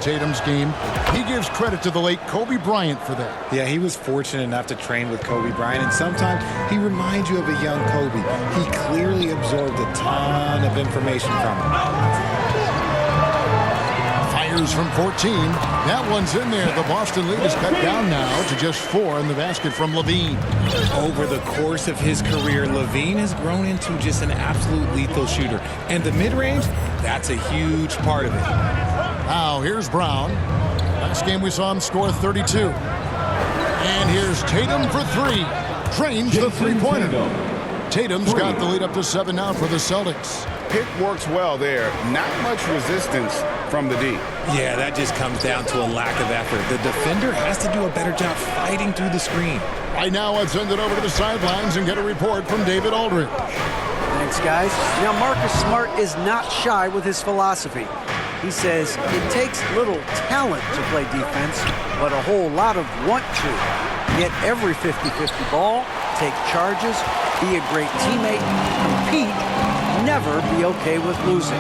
Tatum's game. He gives credit to the late Kobe Bryant for that. Yeah, he was fortunate enough to train with Kobe Bryant, and sometimes he reminds you of a young Kobe. He clearly absorbed a ton of information from him. Fires from 14. That one's in there. The Boston lead is cut down now to just 4 in the basket from LaVine. Over the course of his career, LaVine has grown into just an absolute lethal shooter. And the mid-range, that's a huge part of it. Now, here's Brown. Last game we saw him score 32. And here's Tatum for 3. Drains the three-pointer. Tatum's got the lead up to 7 now for the Celtics. Pick works well there. Not much resistance from the D. Yeah, that just comes down to a lack of effort. The defender has to do a better job fighting through the screen. Right now, let's send it over to the sidelines and get a report from David Aldridge. Thanks, guys. Now, Marcus Smart is not shy with his philosophy. He says it takes little talent to play defense, but a whole lot of want to. Get every 50-50 ball, take charges, be a great teammate, compete, never be okay with losing.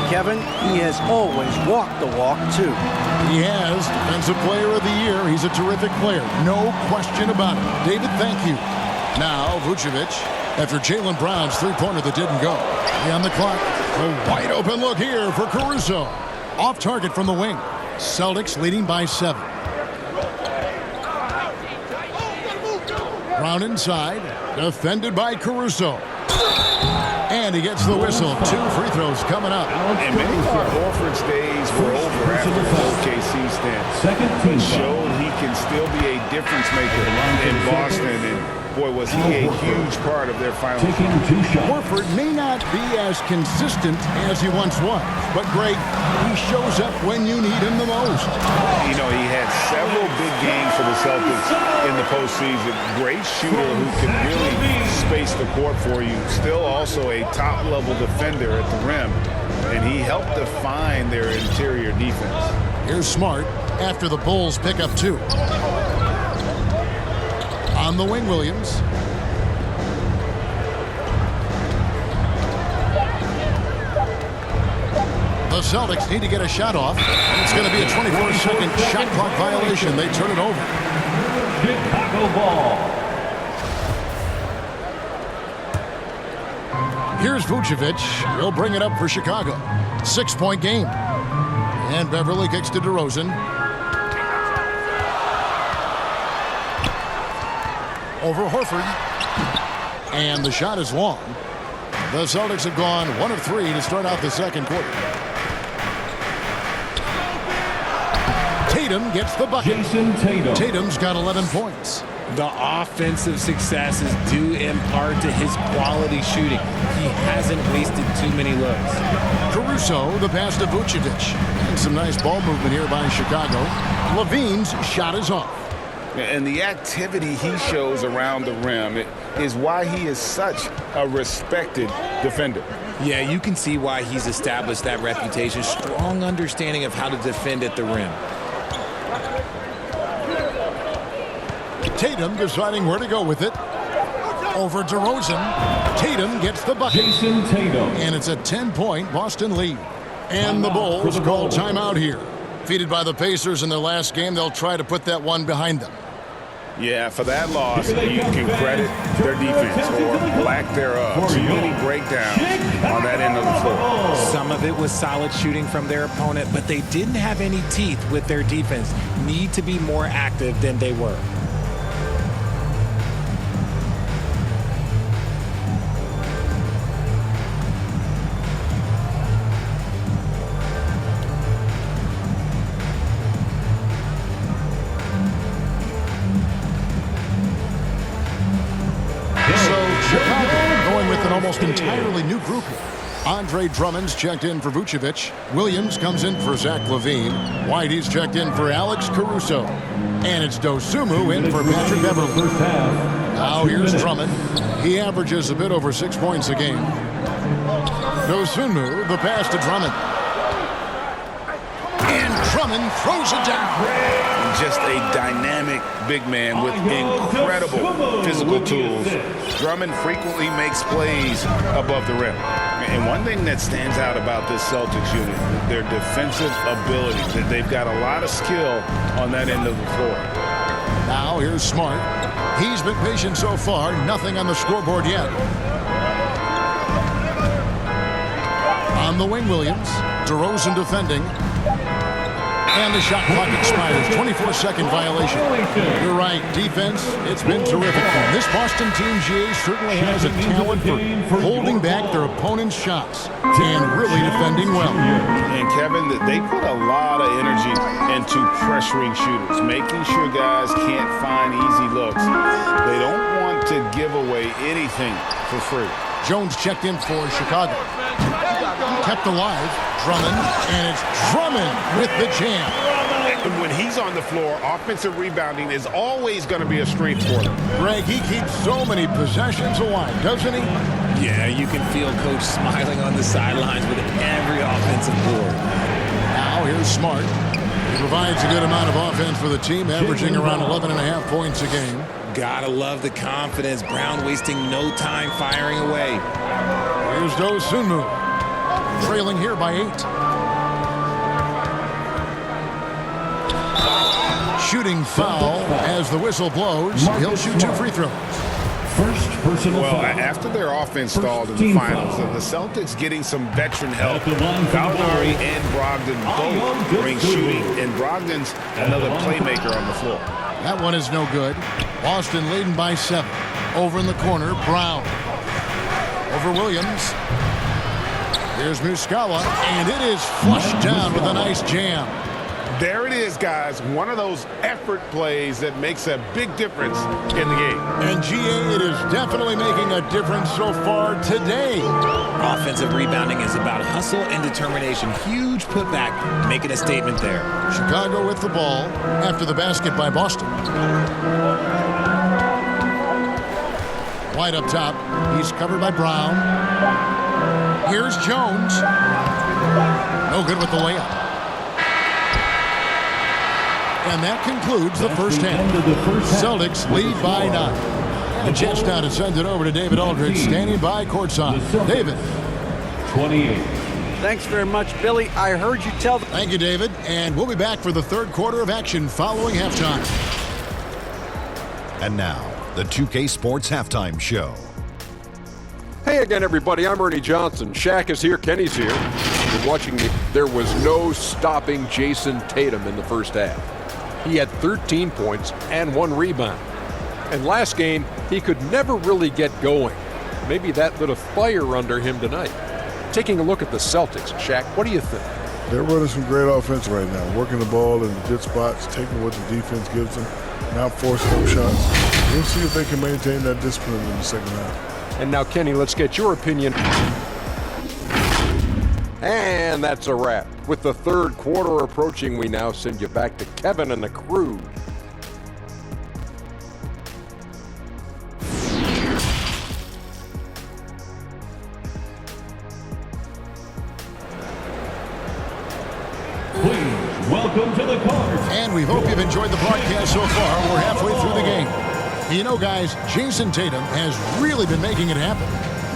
Kevin, he has always walked the walk, too. He has. Defensive Player of the Year. He's a terrific player. No question about it. David, thank you. Now, Vucevic, after Jaylen Brown's three-pointer that didn't go. On the clock. A wide-open look here for Caruso. Off target from the wing. Celtics leading by 7. Brown inside. Defended by Caruso. And he gets the whistle. 2 free throws coming up. And many thought Horford's days were over after the OKC stint. But showed he can still be a difference maker in Boston. And boy, was he a huge part of their final. Horford may not be as consistent as he once was. But Greg, he shows up when you need him the most. You know, he had several big games for the Celtics in the postseason. Great shooter who can really space the court for you. Still also a top-level defender at the rim. And he helped define their interior defense. Here's Smart after the Bulls pick up 2. On the wing, Williams. The Celtics need to get a shot off. It's going to be a 24-second shot clock violation. They turn it over. Chicago ball. Here's Vucevic. He'll bring it up for Chicago. 6-point game. And Beverly kicks to DeRozan. Over Horford. And the shot is long. The Celtics have gone 1 of 3 to start out the second quarter. Tatum gets the bucket. Jason Tatum. Tatum's got 11 points. The offensive successes due in part to his quality shooting. He hasn't wasted too many looks. Caruso, the pass to Vucevic. And some nice ball movement here by Chicago. LaVine's shot is off. And the activity he shows around the rim is why he is such a respected defender. Yeah, you can see why he's established that reputation. Strong understanding of how to defend at the rim. Tatum deciding where to go with it. Over DeRozan. Tatum gets the bucket. Jason Tatum. And it's a 10-point Boston lead. And the Bulls call timeout here. Defeated by the Pacers in their last game, they'll try to put that one behind them. Yeah, for that loss, you can credit their defense or lack thereof. Too many breakdowns on that end of the floor. Some of it was solid shooting from their opponent, but they didn't have any teeth with their defense. Need to be more active than they were. Almost entirely new group here. Andre Drummond's checked in for Vucevic. Williams comes in for Zach LaVine. Whitey's checked in for Alex Caruso. And it's Dosunmu in for Patrick Beverly. Now here's Drummond. He averages a bit over 6 points a game. Dosunmu, the pass to Drummond. And Drummond throws it down. Just a dynamic big man with incredible physical tools. Drummond frequently makes plays above the rim. And one thing that stands out about this Celtics unit, their defensive ability. They've got a lot of skill on that end of the floor. Now here's Smart. He's been patient so far. Nothing on the scoreboard yet. On the wing, Williams. DeRozan defending. And the shot clock expires. 24-second violation. You're right. Defense, it's been terrific. This Boston team, GA, certainly has a talent for holding back their opponent's shots and really defending well. And, Kevin, they put a lot of energy into pressuring shooters, making sure guys can't find easy looks. They don't want to give away anything for free. Jones checked in for Chicago. Kept alive. Drummond, and it's Drummond with the jam. And when he's on the floor, offensive rebounding is always going to be a strength for them. Greg, he keeps so many possessions alive, doesn't he? Yeah, you can feel Coach smiling on the sidelines with every offensive board. Now here's Smart. He provides a good amount of offense for the team, averaging around 11.5 points a game. Gotta love the confidence. Brown wasting no time firing away. Here's Dosunmu. Trailing here by 8. Shooting foul as the whistle blows. He'll shoot 2 free throws. First personal Well, foul. after their offense stalled in the finals, the Celtics getting some veteran help. Gallinari and Brogdon both bring shooting, and Brogdon's another playmaker on the floor. That one is no good. Boston leading by 7. Over in the corner, Brown. Over Williams. Here's Muscala, and it is flushed down with a nice jam. There it is, guys. One of those effort plays that makes a big difference in the game. And GA, it is definitely making a difference so far today. Offensive rebounding is about hustle and determination. Huge putback, making a statement there. Chicago with the ball after the basket by Boston. White up top. He's covered by Brown. Here's Jones. No good with the layup. And that concludes the first half. Celtics lead by 9. And a chance now to send it over to David Aldridge, standing by courtside. David. 28. Thanks very much, Billy. I heard you tell the... Thank you, David. And we'll be back for the third quarter of action following halftime. And now, the 2K Sports Halftime Show. Hey again, everybody. I'm Ernie Johnson. Shaq is here. Kenny's here. You're watching me. There was no stopping Jason Tatum in the first half. He had 13 points and 1 rebound. And last game, he could never really get going. Maybe that lit a fire under him tonight. Taking a look at the Celtics, Shaq, what do you think? They're running some great offense right now, working the ball in the good spots, taking what the defense gives them, not forcing them shots. We'll see if they can maintain that discipline in the second half. And now, Kenny, let's get your opinion. And that's a wrap. With the third quarter approaching, we now send you back to Kevin and the crew. Please welcome to the court. And we hope you've enjoyed the broadcast so far. We're halfway through the game. You know, guys, Jason Tatum has really been making it happen.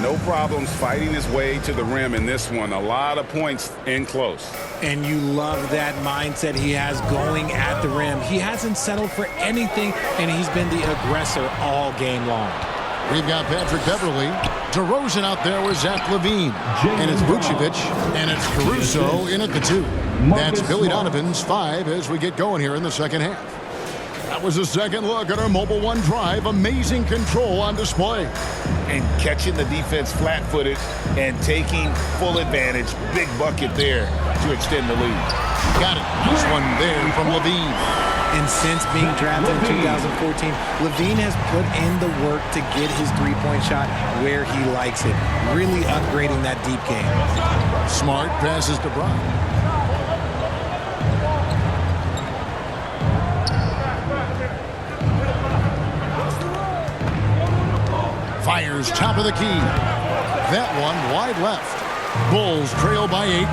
No problems fighting his way to the rim in this one. A lot of points in close. And you love that mindset he has going at the rim. He hasn't settled for anything, and he's been the aggressor all game long. We've got Patrick Beverly, DeRozan out there with Zach LaVine, and it's Vucevic, and it's Caruso in at the 2. That's Billy Donovan's 5 as we get going here in the second half. That was a second look at our Mobile One Drive. Amazing control on display. And catching the defense flat-footed and taking full advantage. Big bucket there to extend the lead. Got it. This one there from LaVine. And since being drafted in 2014, LaVine has put in the work to get his three-point shot where he likes it, really upgrading that deep game. Smart passes to Brown. Fires top of the key. That one wide left. Bulls trail by 8.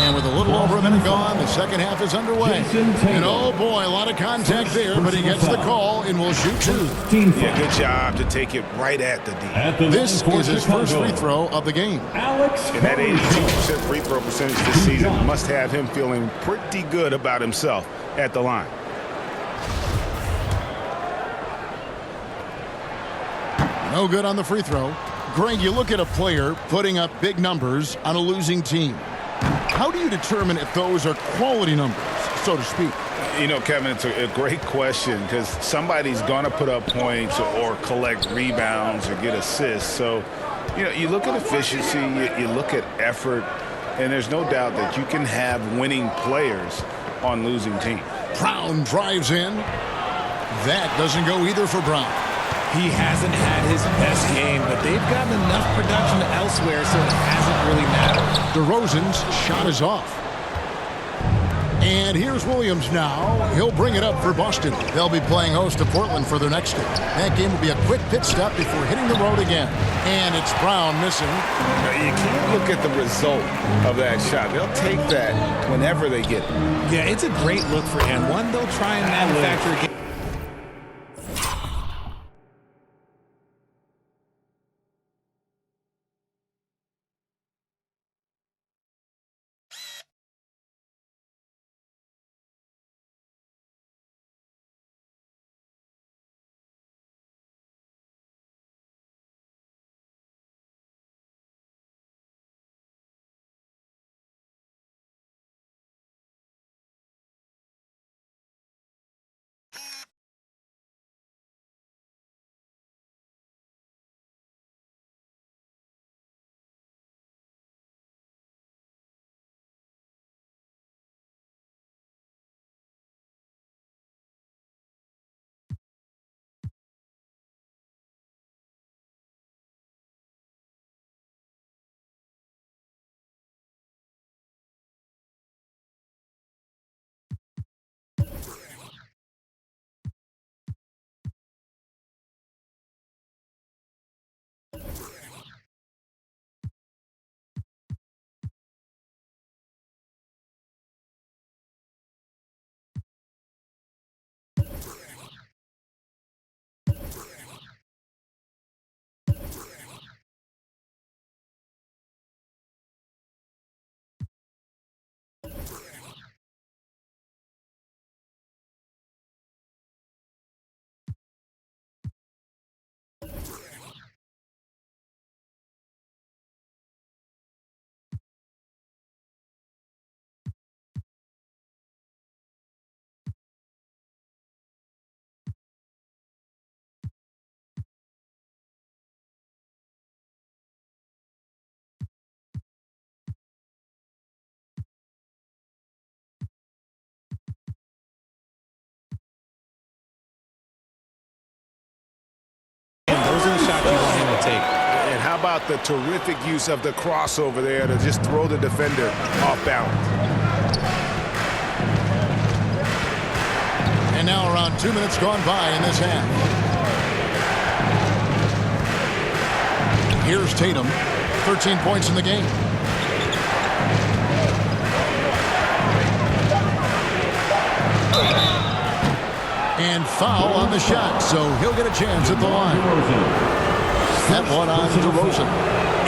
And with a little over a minute gone, the second half is underway. And oh boy, a lot of contact there, but he gets the call and will shoot two. Yeah, good job to take it right at the D. This is his first free throw of the game. And that 82% free throw percentage this season must have him feeling pretty good about himself at the line. No good on the free throw. Greg, you look at a player putting up big numbers on a losing team. How do you determine if those are quality numbers, so to speak? You know, Kevin, it's a great question because somebody's going to put up points or collect rebounds or get assists. So, you know, you look at efficiency, you look at effort, and there's no doubt that you can have winning players on losing teams. Brown drives in. That doesn't go either for Brown. He hasn't had his best game, but they've gotten enough production elsewhere, so it hasn't really mattered. DeRozan's shot is off. And here's Williams now. He'll bring it up for Boston. They'll be playing host to Portland for their next game. That game will be a quick pit stop before hitting the road again. And it's Brown missing. You can't look at the result of that shot. They'll take that whenever they get it. Yeah, it's a great look for him. One, they'll try and manufacture a game. Those are the shots you want him to take. And how about the terrific use of the crossover there to just throw the defender off balance. And now around 2 minutes gone by in this half. Here's Tatum, 13 points in the game. And foul on the shot, so he'll get a chance at the line. That one on DeRozan.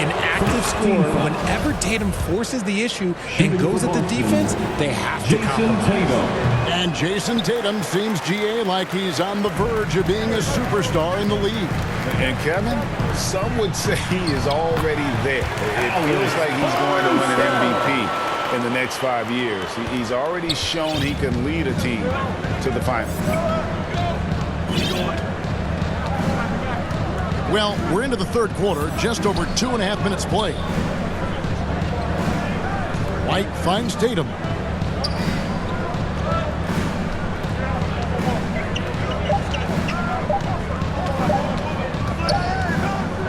An active scorer, whenever Tatum forces the issue and goes at the defense, they have to compromise. And Jason Tatum seems, GA, like he's on the verge of being a superstar in the league. And Kevin, some would say he is already there. It feels like he's going to win an MVP in the next 5 years. He's already shown he can lead a team to the finals. Well, we're into the third quarter, just over 2.5 minutes played. White finds Tatum.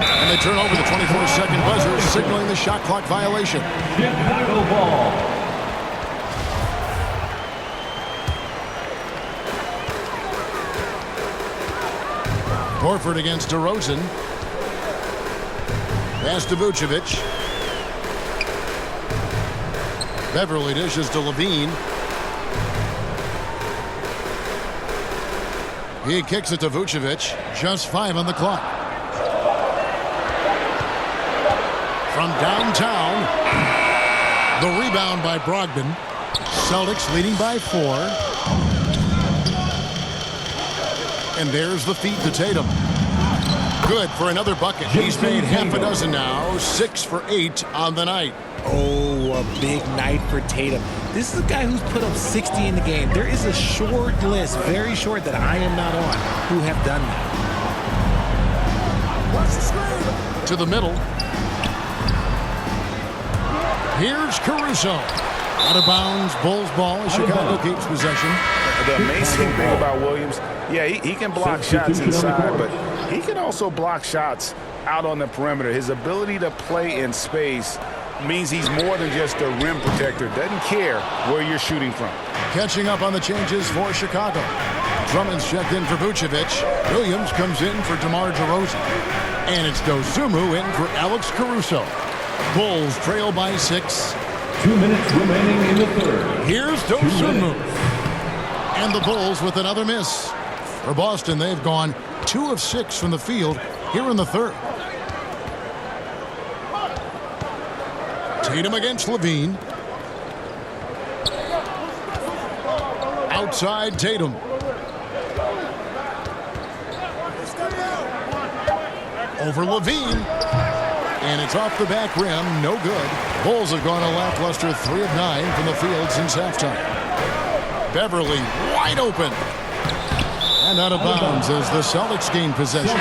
And they turn over the 24-second buzzer, signaling the shot clock violation. Chicago ball. Horford against DeRozan. Pass to Vucevic. Beverly dishes to Levine. He kicks it to Vucevic. Just 5 on the clock. From downtown, the rebound by Brogdon. Celtics leading by 4. And there's the feed to Tatum. Good for another bucket. He's made half a dozen now. 6 for 8 on the night. Oh, a big night for Tatum. This is a guy who's put up 60 in the game. There is a short list, very short, that I am not on, who have done that. To the middle. Here's Caruso. Out of bounds, Bulls ball. Chicago keeps possession. The amazing thing about Williams, yeah, he can block shots inside, but he can also block shots out on the perimeter. His ability to play in space means he's more than just a rim protector. Doesn't care where you're shooting from. Catching up on the changes for Chicago. Drummond's checked in for Vucevic. Williams comes in for DeMar DeRozan. And it's Dosunmu in for Alex Caruso. Bulls trail by 6. 2 minutes remaining in the third. Here's Dosunmu. And the Bulls with another miss. For Boston, they've gone 2 of 6 from the field here in the third. Tatum against Levine. Outside Tatum. Over Levine. And it's off the back rim. No good. Bulls have gone a lackluster 3 of 9 from the field since halftime. Beverly wide open. And out of bounds as the Celtics gain possession.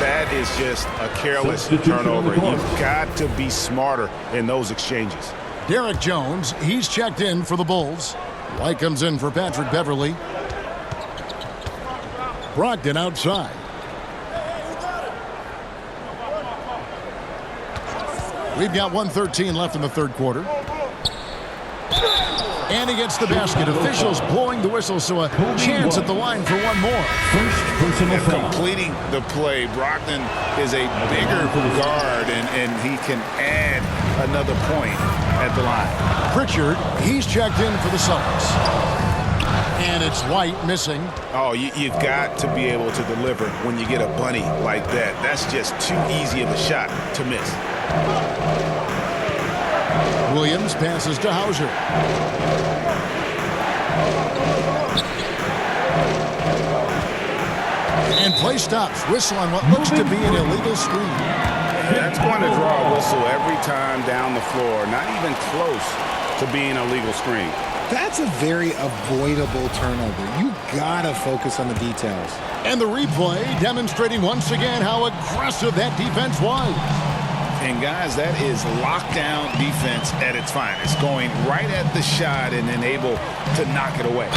That is just a careless turnover. You've got to be smarter in those exchanges. Derek Jones, he's checked in for the Bulls. White comes in for Patrick Beverly. Brogdon outside. We've got 1:13 left in the third quarter. And he gets the basket. Officials blowing the whistle, so a chance at the line for one more. Completing the play. Brogdon is a bigger guard, and he can add another point at the line. Pritchard, he's checked in for the Celtics. And it's White missing. Oh, you've got to be able to deliver when you get a bunny like that. That's just too easy of a shot to miss. Williams passes to Hauser. And play stops. Whistle on what looks to be an illegal screen. That's going to draw a whistle every time down the floor. Not even close to being a legal screen. That's a very avoidable turnover. You gotta focus on the details. And the replay demonstrating once again how aggressive that defense was. And guys, that is lockdown defense at its finest. Going right at the shot and then able to knock it away.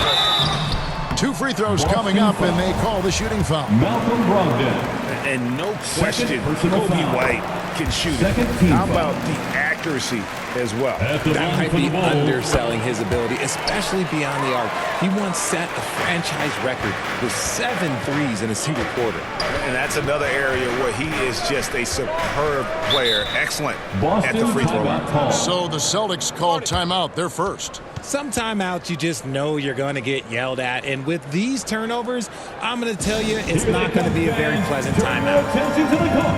2 free throws coming up, and they call the shooting foul. Malcolm Brogdon. And no question, Kobe White can shoot it. How about the accuracy as well? That might be underselling his ability, especially beyond the arc. He once set a franchise record with 7 threes in a single quarter. And that's another area where he is just a superb player. Excellent at the free throw line. So the Celtics call timeout. They're first. Some timeouts you just know you're going to get yelled at. And with these turnovers, I'm going to tell you it's not going to be a very pleasant timeout. Attention to the court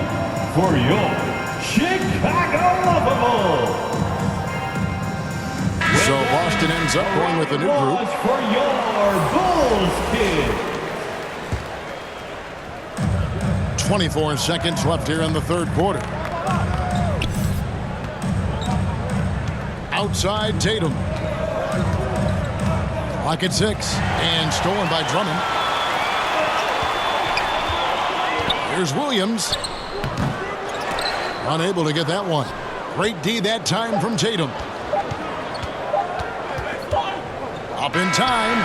for your Chicago Bulls. So Boston ends up going with a new group. For your Bulls kid. 24 seconds left here in the third quarter. Outside Tatum. Clock at 6 and stolen by Drummond. Here's Williams. Unable to get that one. Great D that time from Tatum. Up in time.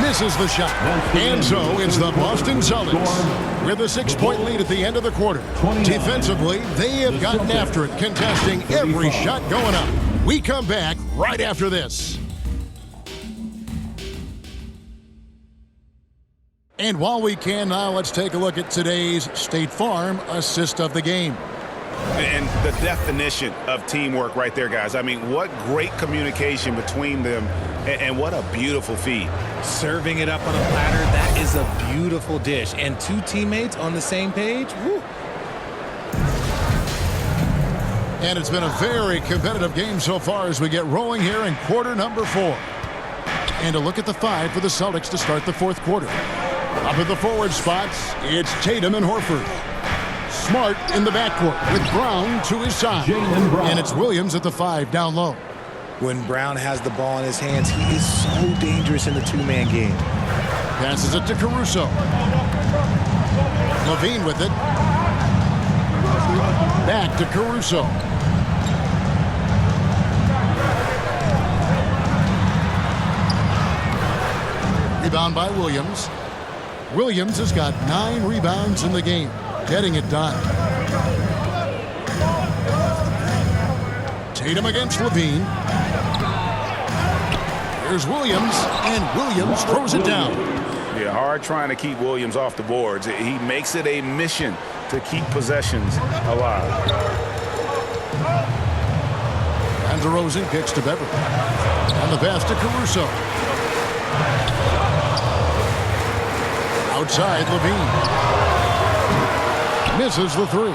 Misses the shot. And so it's the Boston Celtics with a 6-point lead at the end of the quarter. Defensively, they have gotten after it, contesting every shot going up. We come back right after this. And while we can now, let's take a look at today's State Farm assist of the game. And the definition of teamwork right there, guys. I mean, what great communication between them, and what a beautiful feed. Serving it up on a platter, that is a beautiful dish. And two teammates on the same page, woo. And it's been a very competitive game so far as we get rolling here in quarter number 4. And a look at the 5 for the Celtics to start the fourth quarter. Up at the forward spots, it's Tatum and Horford. Smart in the backcourt with Brown to his side. And it's Williams at the 5 down low. When Brown has the ball in his hands, he is so dangerous in the two-man game. Passes it to Caruso. Levine with it. Back to Caruso. Rebound by Williams. Williams has got 9 rebounds in the game, getting it done. Tatum against Levine. Here's Williams, and Williams throws it down. Yeah, hard trying to keep Williams off the boards. He makes it a mission to keep possessions alive. And DeRozan kicks to Beverly. And the pass to Caruso. Outside, Levine. Misses the 3.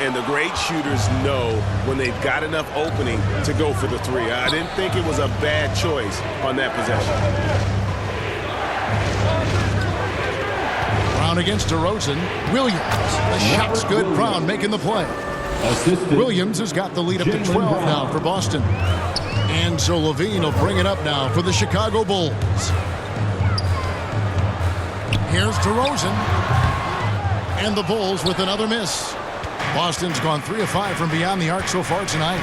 And the great shooters know when they've got enough opening to go for the 3. I didn't think it was a bad choice on that possession. Brown against DeRozan. Williams. The shot's good. Brown making the play. Williams has got the lead up to 12 now for Boston. And so Levine will bring it up now for the Chicago Bulls. Here's DeRozan. And the Bulls with another miss. Boston's gone 3 of 5 from beyond the arc so far tonight.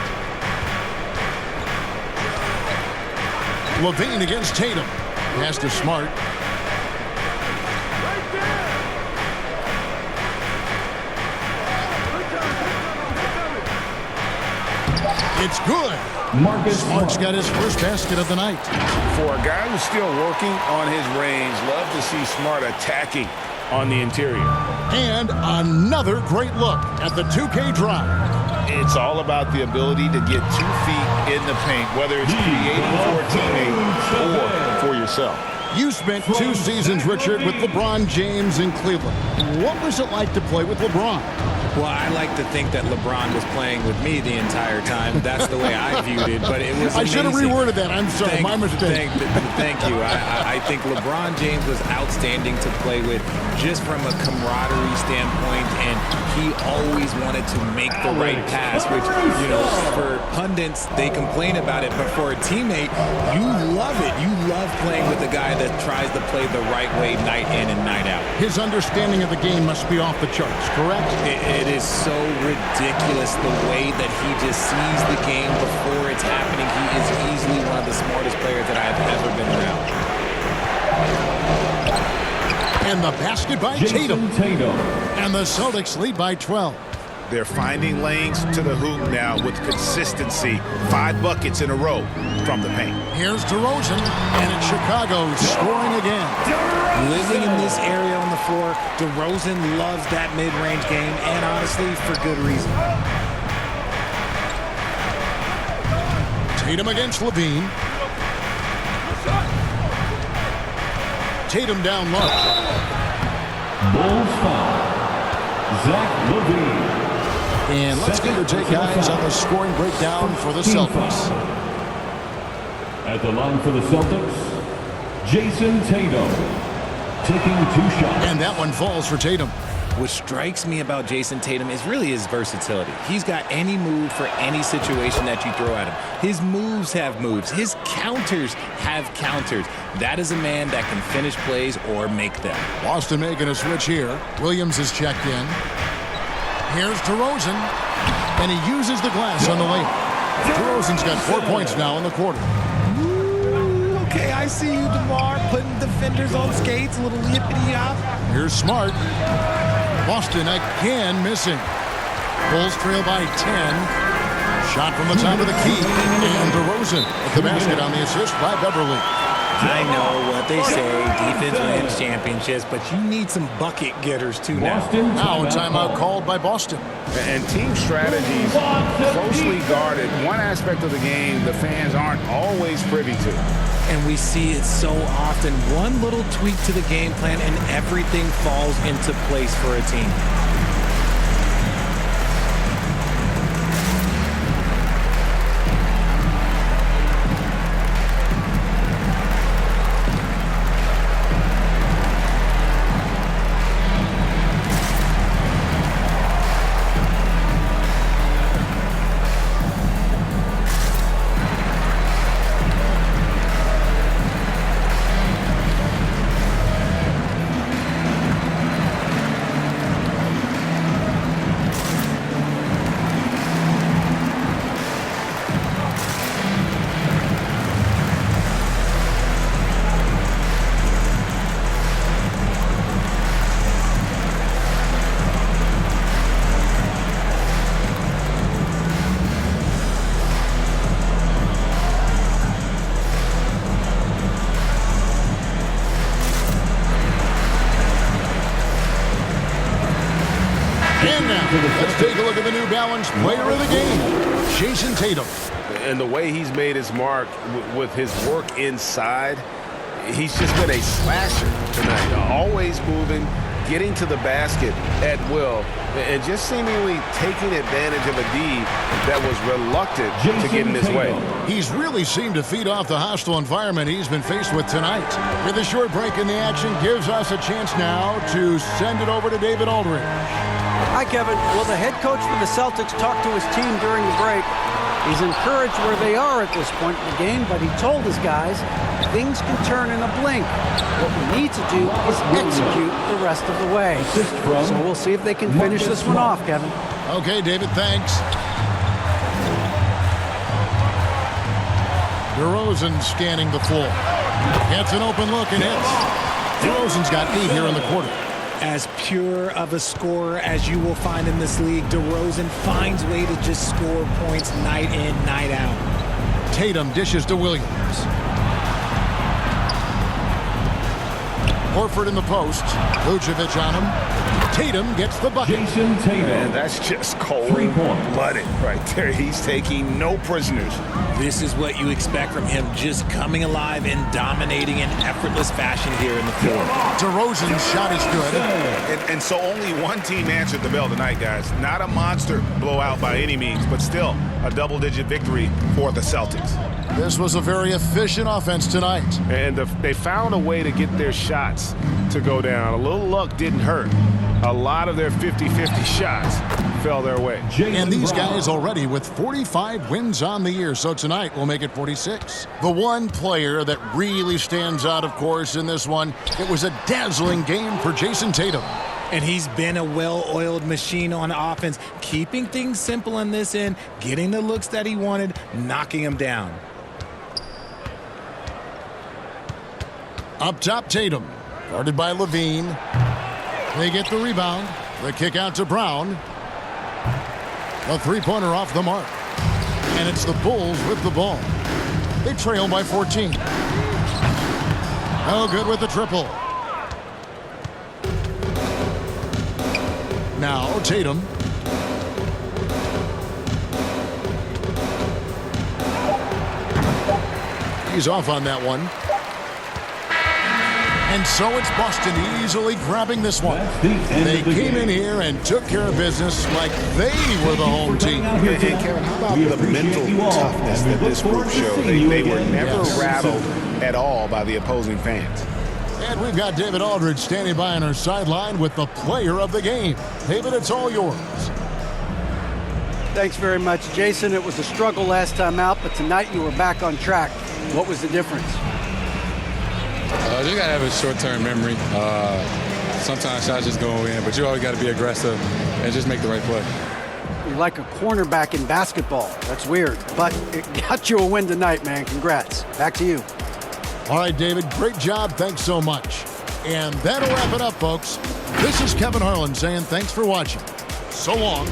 Levine against Tatum. Pass to Smart. It's good. Smart's got his first basket of the night. For a guy who's still working on his range, love to see Smart attacking on the interior. And another great look at the 2K drive. It's all about the ability to get 2 feet in the paint, whether it's creating for a teammate or for yourself. You spent 2 seasons, Richard, with LeBron James in Cleveland. What was it like to play with LeBron? Well, I like to think that LeBron was playing with me the entire time. That's the way I viewed it, but it was amazing. I should have reworded that. I'm sorry. My mistake. Thank you. I think LeBron James was outstanding to play with just from a camaraderie standpoint, and he always wanted to make the right pass, which, you know, for pundits, they complain about it, but for a teammate, you love it. You love playing with a guy that tries to play the right way night in and night out. His understanding of the game must be off the charts, correct? It is so ridiculous the way that he just sees the game before it's happening. He is easily one of the smartest players that I've ever been around. And the basket by Tatum. And the Celtics lead by 12. They're finding lanes to the hoop now with consistency. 5 buckets in a row from the paint. Here's DeRozan, and it's Chicago scoring again. Living in this area on the floor, DeRozan loves that mid-range game, and honestly, for good reason. Tatum against Levine. Tatum down low. Bulls foul. Zach Levine. And let's get your take, guys, on the scoring breakdown for the Celtics. At the line for the Celtics, Jason Tatum, taking 2 shots. And that one falls for Tatum. What strikes me about Jason Tatum is really his versatility. He's got any move for any situation that you throw at him. His moves have moves. His counters have counters. That is a man that can finish plays or make them. Boston making a switch here. Williams is checked in. Here's DeRozan, and he uses the glass on the layup. DeRozan's got 4 points now in the quarter. Ooh, okay, I see you, DeMar, putting defenders on skates, a little yippity-hop. Here's Smart. Boston again missing. Bulls trail by 10. Shot from the top of the key, and DeRozan at the basket on the assist by Beverly. I know what they say, defense wins championships, but you need some bucket getters too now. Now a timeout called by Boston. And team strategies closely guarded. One aspect of the game the fans aren't always privy to. And we see it so often. One little tweak to the game plan and everything falls into place for a team. And now, let's take a look at the New Balance player of the game, Jason Tatum. And the way he's made his mark with his work inside, he's just been a slasher tonight. Always moving, getting to the basket at will, and just seemingly taking advantage of a D that was reluctant to get in his way. He's really seemed to feed off the hostile environment he's been faced with tonight. With a short break in the action, gives us a chance now to send it over to David Aldridge. Hi, Kevin. Well, the head coach for the Celtics talked to his team during the break. He's encouraged where they are at this point in the game, but he told his guys things can turn in a blink. What we need to do is execute the rest of the way. So we'll see if they can finish this one off, Kevin. Okay, David, thanks. DeRozan scanning the floor. Gets an open look and hits. DeRozan's got 8 here in the quarter. As pure of a scorer as you will find in this league, DeRozan finds a way to just score points night in, night out. Tatum dishes to Williams. Horford in the post. Vucevic on him. Tatum gets the bucket. Jason Tatum. And that's just cold-blooded right there. He's taking no prisoners. This is what you expect from him, just coming alive and dominating in effortless fashion here in the floor. DeRozan's shot is good. And so only one team answered the bell tonight, guys. Not a monster blowout by any means, but still a double-digit victory for the Celtics. This was a very efficient offense tonight. And they found a way to get their shots to go down. A little luck didn't hurt. A lot of their 50-50 shots fell their way. And these guys already with 45 wins on the year, so tonight will make it 46. The one player that really stands out, of course, in this one, it was a dazzling game for Jason Tatum. And he's been a well-oiled machine on offense, keeping things simple in this end, getting the looks that he wanted, knocking them down. Up top, Tatum, guarded by Levine. They get the rebound. The kick out to Brown. A three-pointer off the mark. And it's the Bulls with the ball. They trail by 14. No good with the triple. Now Tatum. He's off on that one. And so it's Boston easily grabbing this one. They came in here and took care of business like they were the home team. And Kevin, how about the mental toughness that this group showed? They were never rattled at all by the opposing fans. And we've got David Aldridge standing by on our sideline with the player of the game. David, it's all yours. Thanks very much, Jason. It was a struggle last time out, but tonight you were back on track. What was the difference? You got to have a short-term memory. Sometimes shots just go in, but you always got to be aggressive and just make the right play. You're like a cornerback in basketball. That's weird, but it got you a win tonight, man. Congrats. Back to you. All right, David, great job. Thanks so much. And that'll wrap it up, folks. This is Kevin Harlan saying thanks for watching. So long.